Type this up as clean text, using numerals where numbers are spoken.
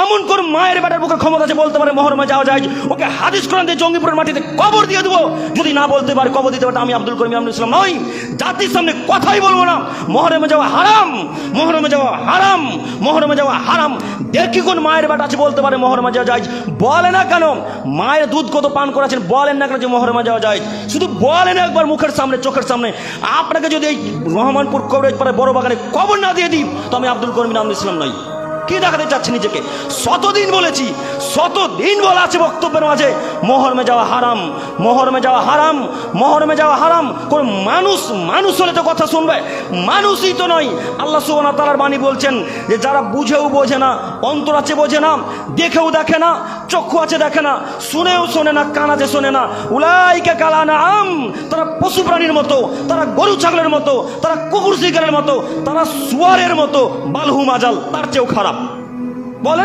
এমন কোন মায়ের বেটার বুকে ক্ষমতা আছে বলতে পারে মহরমে যাওয়া যায়? ওকে হাদিস কোরআন দিয়ে জঙ্গিপুরের মাটিতে কবর দিয়ে দেবো। যদি না বলতে পারে, কবর দিতে পারে, আমি আব্দুল করিম আমিনুল ইসলাম নই, জাতির সামনে কথাই বলবো না। মহরমে যাওয়া হারাম, মহরমে যাওয়া হারাম, মহরমে যাওয়া হারাম। দেখি কোন মায়ের বেটা আছে বলতে পারে মহরমে যাওয়া যায়? বলে না কেন? মায়ের দুধ কত পান করেছেন, বলেন না কেন যে মহরমে যাওয়া যায়? শুধু বলেন একবার মুখের সামনে, চোখের সামনে। আপনাকে যদি এই রহমানপুর কবরেজ পাড়ে বড় বাগানে কবর না দিয়ে দিই, তো আমি আব্দুল করিম আমিনুল ইসলাম নই। কি দেখাতে চাচ্ছি নিজেকে? শতদিন বলেছি, শতদিন বলা আছে বক্তব্যের মাঝে, মহরমে যাওয়া হারাম, মহরমে যাওয়া হারাম, মহরমে যাওয়া হারাম। কোন মানুষ হলে তো কথা শুনবে, মানুষই তো নয়। আল্লাহ সুবহানাহু ওয়া তাআলার বাণী বলছেন যে যারা বুঝেও বোঝে না, অন্তর আছে বোঝে না, দেখেও দেখে না, চক্ষু আছে দেখে না, শুনেও শোনে না, কান আছে শোনে না, উলাইকা কাল আনআম, তারা পশু প্রাণীর মতো, তারা গরু ছাগলের মতো, তারা কুকুর শিকারের মতো, তারা শুয়ারের মতো, বালহুম আজাল, তার চেয়েও খারাপ।